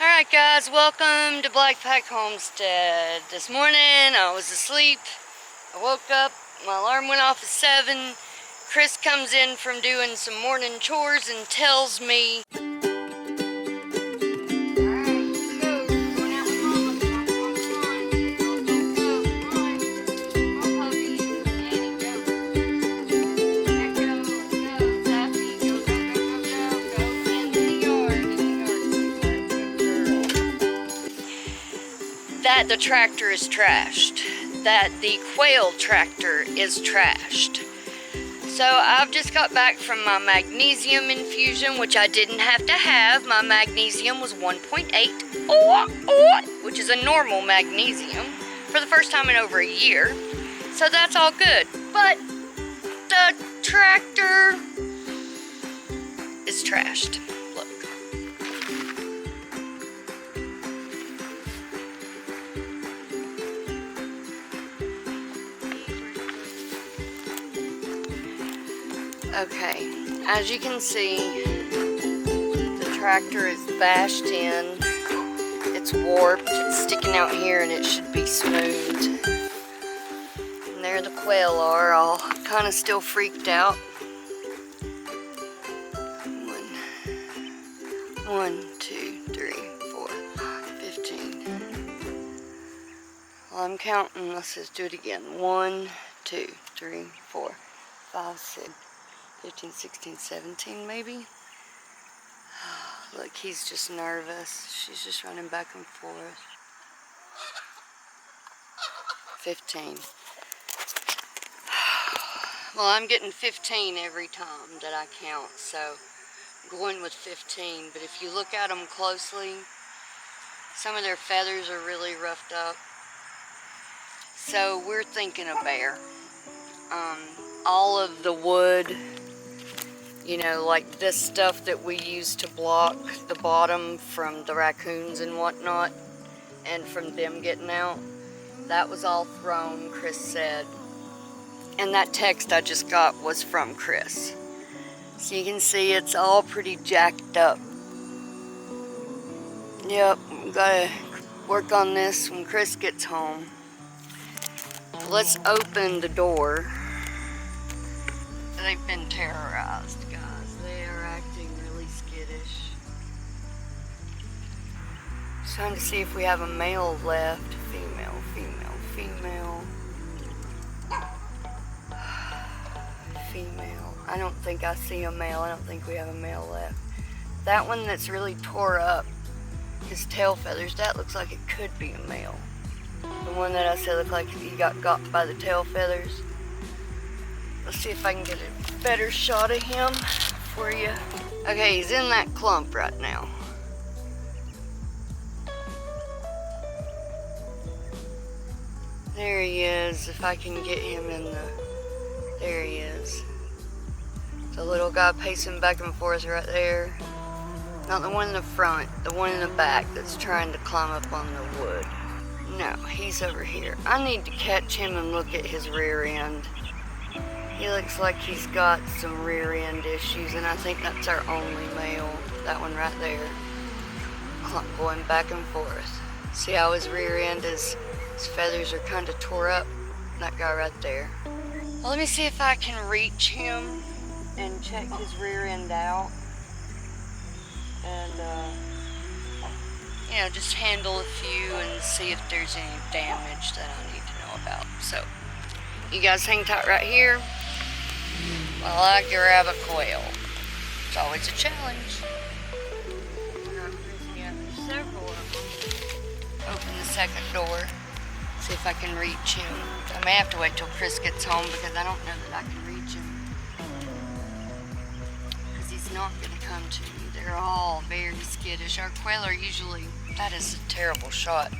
Alright guys, welcome to Blackpack Homestead. This morning I was asleep. I woke up, my alarm went off at 7. Chris comes in from doing some morning chores and tells me, that the tractor is trashed, that the quail tractor is trashed. So I've just got back from my magnesium infusion, which I didn't have to have. My magnesium was 1.8, which is a normal magnesium for the first time in over a year. So that's all good. But the tractor is trashed. Look. Okay, as you can see, the tractor is bashed in. It's warped, it's sticking out here, and it should be smooth. And there the quail are, all kind of still freaked out. 1, 2, 3, 4, 15. Well, I'm counting. Let's just do it again. 1, 2, 3, 4, 5, 6. 15, 16, 17 maybe. Look, he's just nervous. She's just running back and forth. 15. Well, I'm getting 15 every time that I count, so I'm going with 15. But if you look at them closely, some of their feathers are really roughed up. So we're thinking a bear. All of the wood, you know, like this stuff that we use to block the bottom from the raccoons and whatnot, and from them getting out, that was all thrown, Chris said. And that text I just got was from Chris. So you can see it's all pretty jacked up. Yep, gotta work on this when Chris gets home. Let's open the door. They've been terrorized, guys. They are acting really skittish. Just trying to see if we have a male left. Female, female, female. Female. I don't think I see a male. I don't think we have a male left. That one that's really tore up, his tail feathers, that looks like it could be a male. The one that I said looked like he got by the tail feathers. Let's see if I can get a better shot of him for you. Okay, he's in that clump right now. There he is, if I can get him in the... There he is. The little guy pacing back and forth right there. Not the one in the front, the one in the back that's trying to climb up on the wood. No, he's over here. I need to catch him and look at his rear end. He looks like he's got some rear end issues, and I think that's our only male. That one right there. Clump going back and forth. See how his rear end is, his feathers are kind of tore up? That guy right there. Well, let me see if I can reach him and check his rear end out. And, you know, just handle a few and see if there's any damage that I need to know about. So, you guys hang tight right here while I grab a quail. It's always a challenge. Several of them. Open the second door. See if I can reach him. I may have to wait till Chris gets home because I don't know that I can reach him. Because he's not going to come to me. They're all very skittish. Our quail are usually... That is a terrible shot.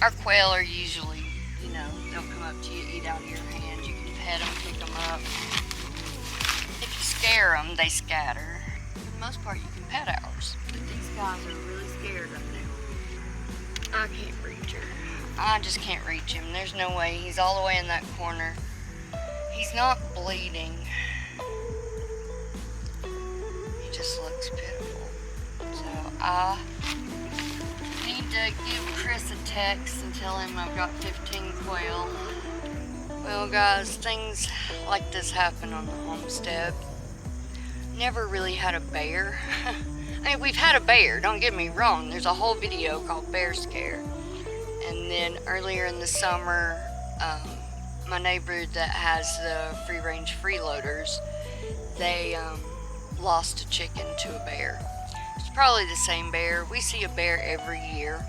Our quail are usually, you know, they'll come up to you, eat out of your hand. You can pet them, pick them up. If you scare them, they scatter. For the most part, you can pet ours. But these guys are really scared up now. I can't reach her. I just can't reach him. There's no way. He's all the way in that corner. He's not bleeding. He just looks pitiful. So I to give Chris a text and tell him I've got 15 quail. Well guys, things like this happen on the homestead. Never really had a bear. I mean, we've had a bear, don't get me wrong. There's a whole video called Bear Scare. And then earlier in the summer, my neighbor that has the free-range freeloaders, they lost a chicken to a bear. It's probably the same bear. We see a bear every year.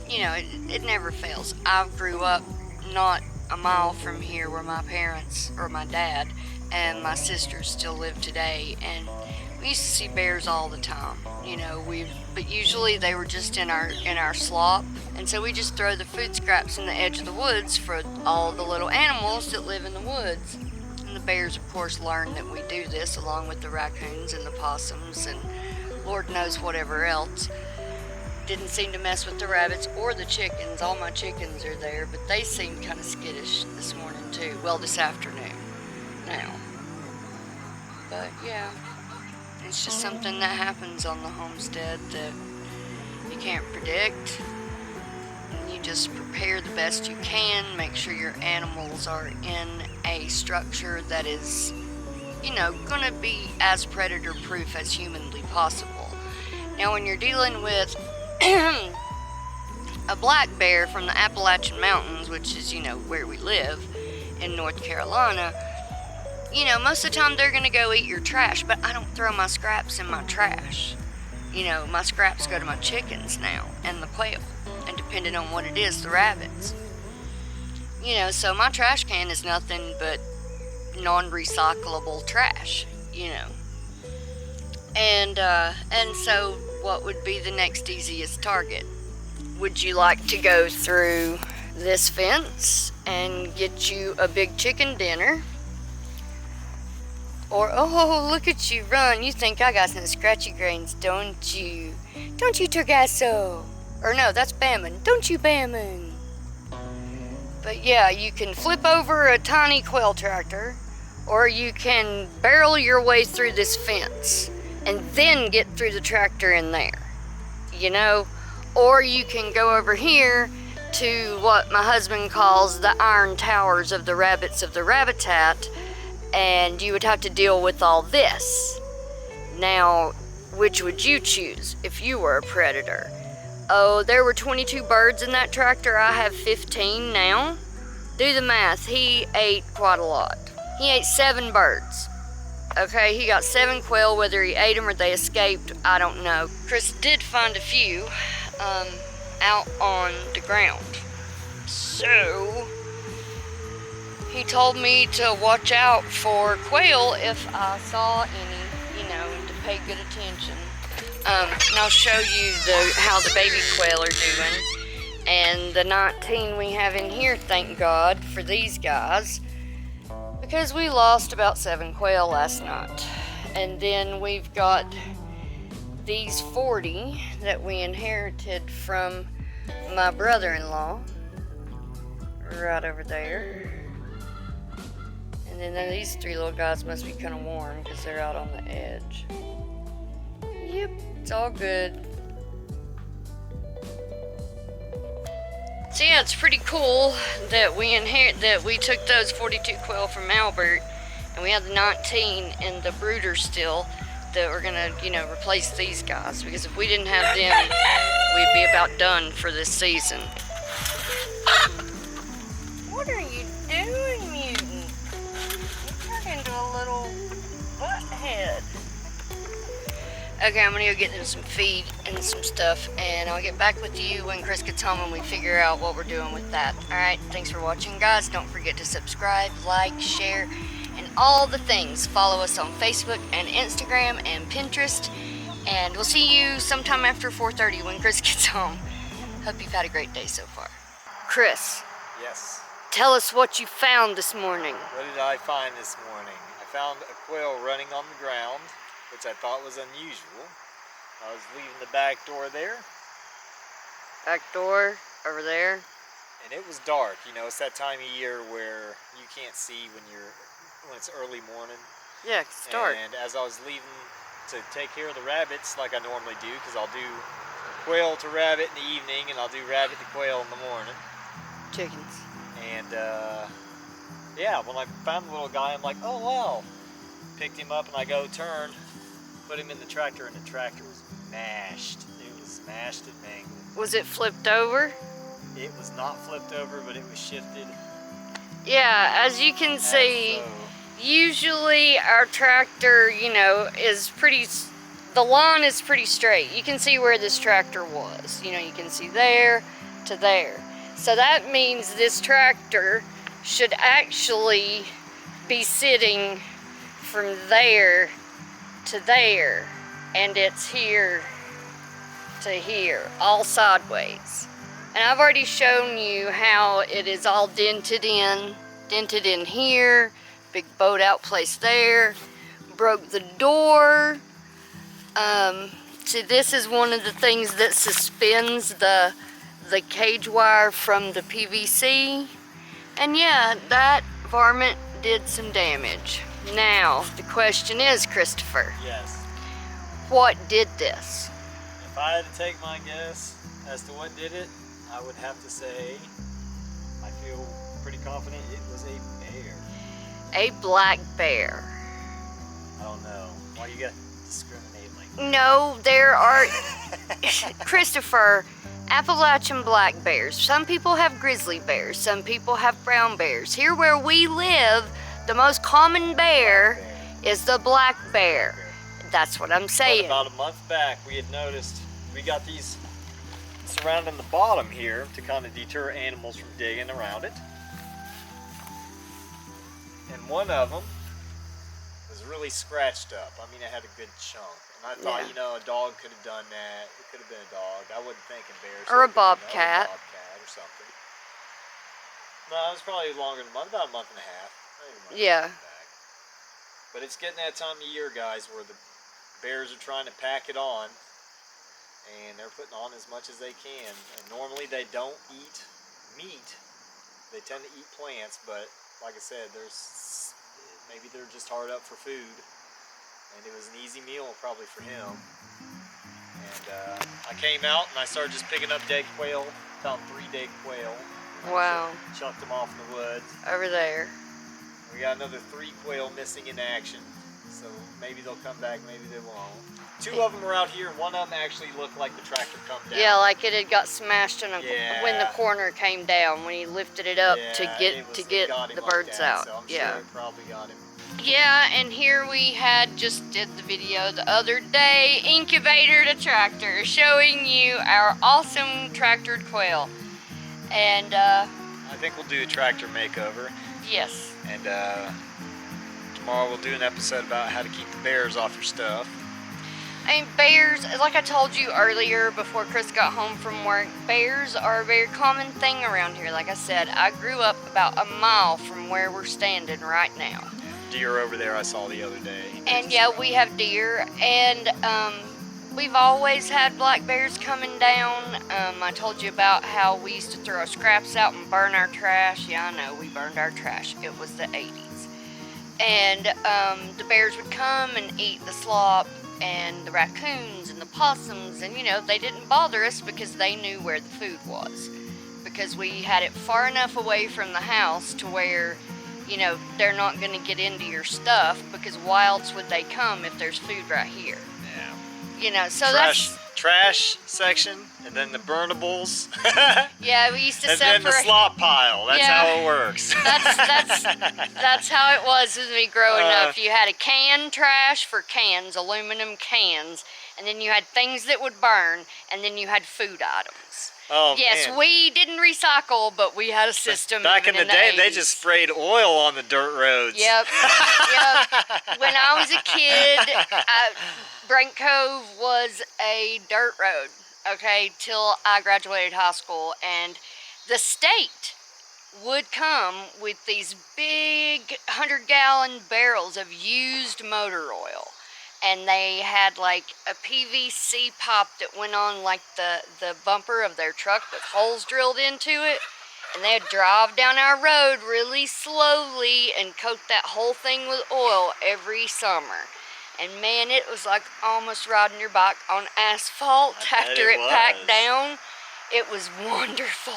You know, it never fails. I grew up not a mile from here where my parents, or my dad, and my sisters still live today, and we used to see bears all the time. You know, but usually they were just in our slop, and so we just throw the food scraps in the edge of the woods for all the little animals that live in the woods. And the bears, of course, learn that we do this, along with the raccoons and the possums and Lord knows whatever else. Didn't seem to mess with the rabbits or the chickens. All my chickens are there, but they seemed kind of skittish this morning too. Well, this afternoon now. But yeah, it's just something that happens on the homestead that you can't predict. And you just prepare the best you can. Make sure your animals are in a structure that is, you know, gonna be as predator proof as humanly possible. Now when you're dealing with a black bear from the Appalachian Mountains, which is, you know, where we live in North Carolina, you know, most of the time they're gonna go eat your trash, but I don't throw my scraps in my trash. You know, my scraps go to my chickens now and the quail, and depending on what it is, the rabbits. You know, so my trash can is nothing but non-recyclable trash, you know. And so what would be the next easiest target? Would you like to go through this fence and get you a big chicken dinner? Or, oh, look at you run. You think I got some scratchy grains, don't you? Don't you, Torgasso? Or no, that's Bamman. Don't you, Bamman? But yeah, you can flip over a tiny quail tractor, or you can barrel your way through this fence and then get through the tractor in there, you know? Or you can go over here to what my husband calls the iron towers of the rabbits of the rabbitat, and you would have to deal with all this. Now, which would you choose if you were a predator? Oh, there were 22 birds in that tractor. I have 15 now. Do the math. He ate quite a lot. He ate 7 birds. Okay, he got 7 quail. Whether he ate them or they escaped, I don't know. Chris did find a few out on the ground. So, he told me to watch out for quail if I saw any, you know, to pay good attention. And I'll show you how the baby quail are doing. And the 19 we have in here, thank God for these guys, because we lost about 7 quail last night. And then we've got these 40 that we inherited from my brother-in-law right over there. And then these 3 little guys must be kind of warm because they're out on the edge. Yep, it's all good. So yeah, it's pretty cool that we took those 42 quail from Albert, and we have the 19 in the brooder still that we're gonna, you know, replace these guys, because if we didn't have them, we'd be about done for this season. What are you doing, mutant? You turned into a little butthead. Okay, I'm gonna go get them some feed and some stuff, and I'll get back with you when Chris gets home and we figure out what we're doing with that. Alright, thanks for watching, guys. Don't forget to subscribe, like, share, and all the things. Follow us on Facebook and Instagram and Pinterest, and we'll see you sometime after 4:30 when Chris gets home. Hope you've had a great day so far. Chris. Yes. Tell us what you found this morning. What did I find this morning? I found a quail running on the ground, which I thought was unusual. I was leaving the back door there. Back door over there. And it was dark. You know, it's that time of year where you can't see when it's early morning. Yeah, it's dark. And as I was leaving to take care of the rabbits, like I normally do, because I'll do quail to rabbit in the evening, and I'll do rabbit to quail in the morning. Chickens. And yeah, when I found the little guy, I'm like, oh wow. Picked him up and I go turn, put him in the tractor, and the tractor was mashed. It was smashed and mangled. Was it flipped over? It was not flipped over, but it was shifted. Yeah, as you can see, usually our tractor, you know, is pretty, the lawn is pretty straight. You can see where this tractor was. You know, you can see there to there. So that means this tractor should actually be sitting from there to there, and it's here to here, all sideways. And I've already shown you how it is all dented in here, big boat out place there, broke the door. See, this is one of the things that suspends the cage wire from the PVC. And yeah, that varmint did some damage. Now, the question is, Christopher. Yes. What did this? If I had to take my guess as to what did it, I would have to say, I feel pretty confident it was a bear. A black bear. I don't know. Why you gotta discriminate like that? No, there are, Christopher, Appalachian black bears. Some people have grizzly bears. Some people have brown bears. Here where we live, the most common bear is the black bear. That's what I'm saying. But about a month back, we had noticed we got these surrounding the bottom here to kind of deter animals from digging around it. And one of them was really scratched up. I mean, it had a good chunk. And I thought, you know, a dog could have done that. It could have been a dog. I wasn't thinking bears. Or a bobcat. Or a bobcat or something. No, it was probably longer than a month, about a month and a half. Yeah. Back. But it's getting that time of year, guys, where the bears are trying to pack it on, and they're putting on as much as they can. And normally they don't eat meat. They tend to eat plants, but like I said, maybe they're just hard up for food. And it was an easy meal probably for him. And I came out and I started just picking up dead quail. Found 3 dead quail. Wow. Chucked them off in the woods. Over there. We got another 3 quail missing in action. So maybe they'll come back, maybe they won't. 2 of them are out here, and one of them actually looked like the tractor come down. Yeah, like it had got smashed when the corner came down, when he lifted it up to get the birds out. So I'm sure it probably got him. Yeah, and here we just did the video the other day, incubator to tractor, showing you our awesome tractored quail. And I think we'll do a tractor makeover. Yes. And tomorrow we'll do an episode about how to keep the bears off your stuff. I mean, bears, like I told you earlier before Chris got home from work, bears are a very common thing around here. Like I said, I grew up about a mile from where we're standing right now. Deer over there I saw the other day. And yeah, we have deer, and we've always had black bears coming down. I told you about how we used to throw our scraps out and burn our trash. Yeah, I know, we burned our trash. It was the 80s. And the bears would come and eat the slop and the raccoons and the possums, and you know, they didn't bother us because they knew where the food was. Because we had it far enough away from the house to where, you know, they're not going to get into your stuff, because why else would they come if there's food right here? Yeah. You know, so trash section, and then the burnables. Yeah, we used to and separate. And then the slop pile. That's how it works. That's how it was with me growing up. You had a can trash for cans, aluminum cans, and then you had things that would burn, and then you had food items. Oh, yes, man. we didn't recycle, but we had a system. Back in the day, 80s. they just sprayed oil on the dirt roads. Yep, yep. When I was a kid, Brent Cove was a dirt road, okay, till I graduated high school. And the state would come with these big 100-gallon barrels of used motor oil. And they had like a PVC pipe that went on like the bumper of their truck with holes drilled into it. And they'd drive down our road really slowly and coat that whole thing with oil every summer. And man, it was like almost riding your bike on asphalt after it packed down. It was wonderful.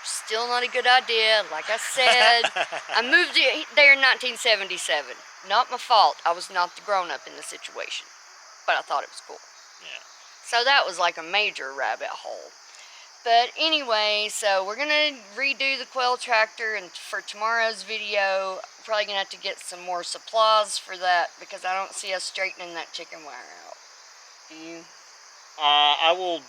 Still not a good idea. Like I said, I moved there in 1977. Not my fault. I was not the grown-up in the situation. But I thought it was cool. Yeah. So that was like a major rabbit hole. But anyway, so we're going to redo the quail tractor, and for tomorrow's video, I'm probably going to have to get some more supplies for that because I don't see us straightening that chicken wire out. Do you? I will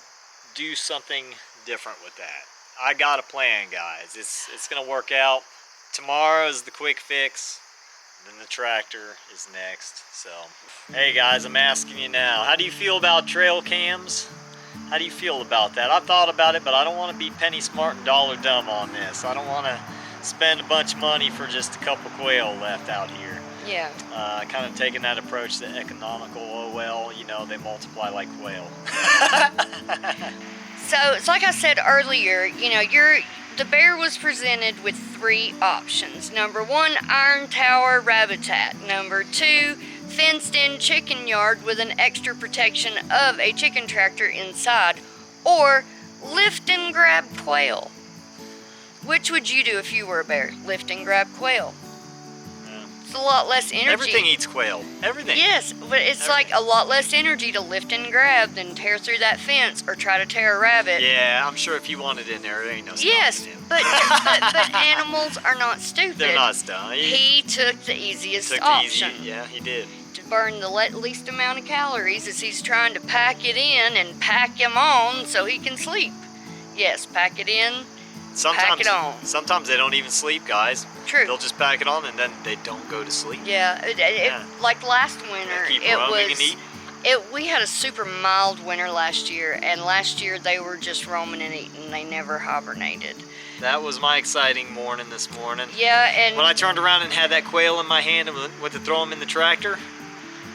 do something different with that. I got a plan, guys. It's going to work out. Tomorrow is the quick fix. Then the tractor is next. So, hey guys, I'm asking you now, how do you feel about trail cams? How do you feel about that? I've thought about it, but I don't want to be penny smart and dollar dumb on this. I don't want to spend a bunch of money for just a couple quail left out here. Yeah. Kind of taking that approach to economical. Oh well, you know, they multiply like quail. So it's like I said earlier, you know, the bear was presented with 3 options. Number 1, iron tower habitat. Number 2, fenced-in chicken yard with an extra protection of a chicken tractor inside. Or lift and grab quail. Which would you do if you were a bear? Lift and grab quail. It's a lot less energy. Everything eats quail. Everything. Yes, but it's like a lot less energy to lift and grab than tear through that fence or try to tear a rabbit. Yeah, I'm sure if you want it in there ain't no stopping Yes, him. but animals are not stupid. They're not dumb. He took the easiest took option. Yeah, he did. To burn the least amount of calories as he's trying to pack it in and pack him on so he can sleep. Yes, pack it in, pack it on. Sometimes they don't even sleep, guys. True. They'll just pack it on and then they don't go to sleep. Yeah, like last winter, we had a super mild winter last year, and last year they were just roaming and eating. They never hibernated. That was my exciting morning this morning. Yeah, and when I turned around and had that quail in my hand and went to throw him in the tractor,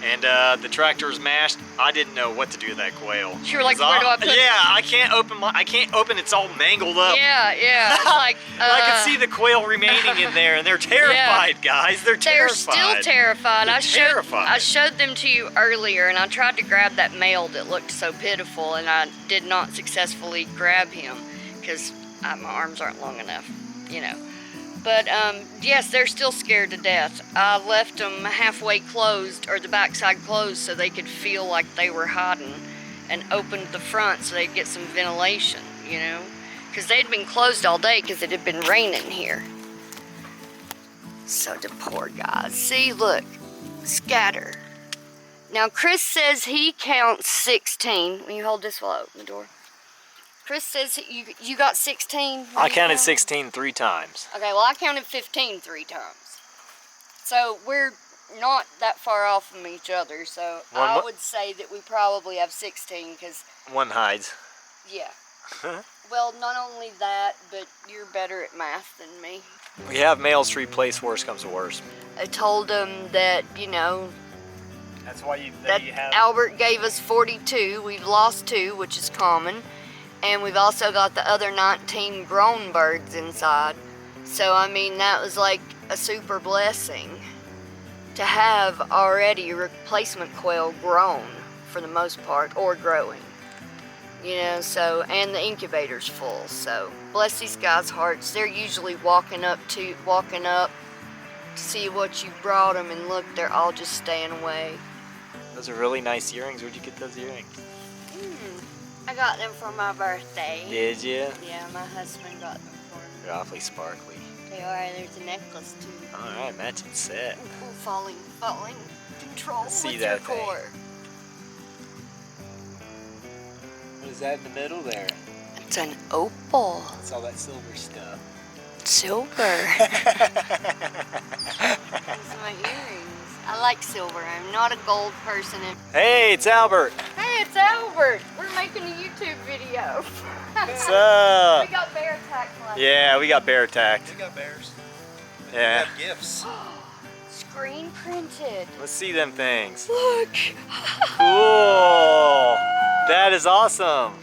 and the tractor was mashed, I didn't know what to do with that quail. You were like, where do I put it? Yeah, I can't open, it's all mangled up. Yeah, it's like... I can see the quail remaining in there, and they're terrified, guys. They're terrified. They're still terrified. I showed them to you earlier, and I tried to grab that male that looked so pitiful, and I did not successfully grab him, because my arms aren't long enough, you know. But, yes, they're still scared to death. I left them halfway closed, or the backside closed, so they could feel like they were hiding, and opened the front so they'd get some ventilation, you know? Because they'd been closed all day because it had been raining here. So the poor guys. See, look, scatter. Now, Chris says he counts 16. Will you hold this while I open the door? Chris says you got 16. I counted 16 3 times. Okay, well I counted 15 3 times. So we're not that far off from each other. So I would say that we probably have 16 because... One hides. Yeah. Well, not only that, but you're better at math than me. We have males to replace, worst comes to worst. I told him that, you know... That's why you have... Albert gave us 42. We've lost 2, which is common. And we've also got the other 19 grown birds inside. So, I mean, that was like a super blessing to have already replacement quail grown for the most part, or growing. You know, so, and the incubator's full. So, bless these guys' hearts. They're usually walking up to see what you brought them, and look, they're all just staying away. Those are really nice earrings. Where'd you get those earrings? I got them for my birthday. Did you? Yeah, my husband got them for me. They're awfully sparkly. They are. There's a necklace too. Alright, matching set. Falling control see with that your core. What is that in the middle there? It's an opal. It's all that silver stuff. Silver. These are my earrings. I like silver. I'm not a gold person. Hey, it's Albert. Hey, it's Albert. We're making a YouTube video. What's up? We got bear attacked last Yeah, we got bear attacked. We got bears. Yeah. We got gifts. Screen printed. Let's see them things. Look. Cool. That is awesome.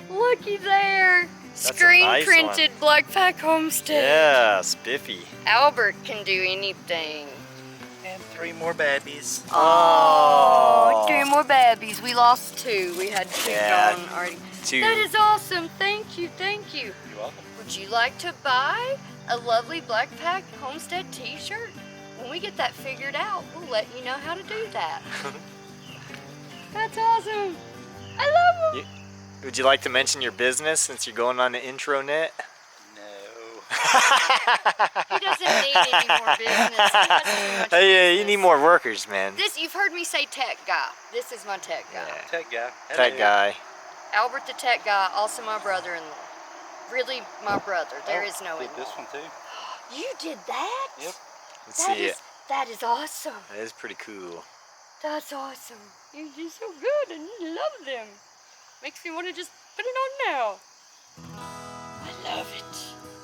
Looky there. That's Screen a nice printed Blackpack Homestead. Yeah, spiffy. Albert can do anything. And 3 more babies. Oh, 3 more babies. We lost 2. We had 2 Yeah, gone already. 2. That is awesome. Thank you. Thank you. You're welcome. Would you like to buy a lovely Blackpack Homestead t-shirt? When we get that figured out, we'll let you know how to do that. That's awesome. I love them. Would you like to mention your business since you're going on the intranet? No. He doesn't need any more business. He has too much Hey, you business. need more workers, man. You've heard me say tech guy. This is my tech guy. Yeah. Tech guy. Tech guy. Albert the tech guy, also my brother-in-law. Really my brother. There is no Did in-law. this one too? You did that? Yep. Let's see it. That is awesome. That is pretty cool. That's awesome. You're just so good and you love them. Makes me want to just put it on now. I love it.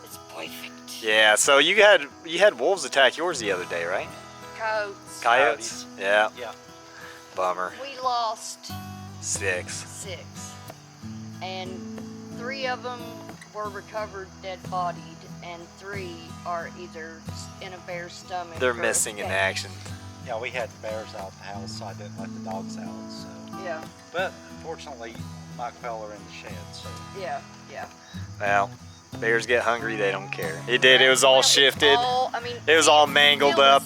It's perfect. Yeah, so you had wolves attack yours the other day, right? Coyotes. Coyotes? Yeah. Yeah. Bummer. We lost 6. 6. And 3 of them were recovered dead-bodied, and 3 are either in a bear's stomach. They're or missing in escaped. action. Yeah, we had bears out the house, so I didn't let the dogs out. So, Yeah, but fortunately, my quail are in the shed. So yeah, yeah. Well, bears get hungry, they don't care. It did, it was all shifted. It was all mangled up.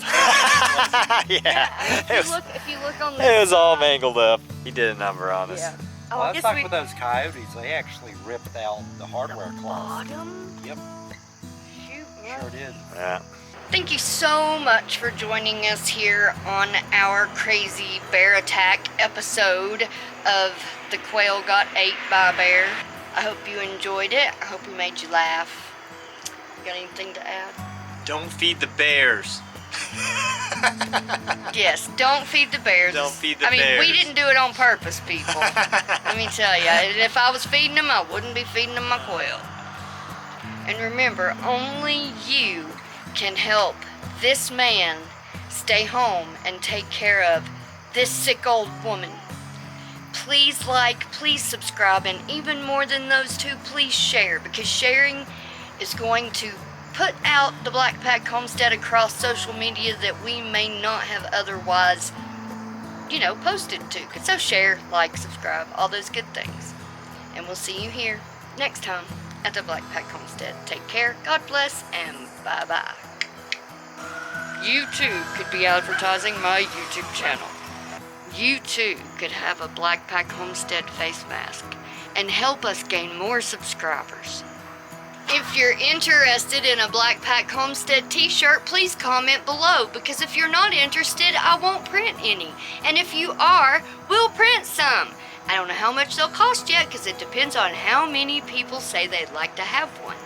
Yeah. If you look on the It was all mangled up. He did a number on us. Yeah. Oh, well, I let's guess talk we with those coyotes. They actually ripped out the hardware cloth. bottom. Yep, Shoot, sure did. Yeah. Thank you so much for joining us here on our crazy bear attack episode of The Quail Got Ate by a Bear. I hope you enjoyed it. I hope we made you laugh. You got anything to add? Don't feed the bears. Yes, don't feed the bears. Don't feed the we bears. didn't do it on purpose, people. Let me tell you, if I was feeding them, I wouldn't be feeding them my quail. And remember, only you can help this man stay home and take care of this sick old woman. Please like, please subscribe, and even more than those 2, please share, because sharing is going to put out the Blackpack Homestead across social media that we may not have otherwise, posted to. So share, like, subscribe, all those good things. And we'll see you here next time at the Blackpack Homestead. Take care, God bless, and bye-bye. You too could be advertising my YouTube channel. You too could have a Blackpack Homestead face mask and help us gain more subscribers. If you're interested in a Blackpack Homestead t-shirt, please comment below, because if you're not interested, I won't print any. And if you are, we'll print some. I don't know how much they'll cost yet, because it depends on how many people say they'd like to have one.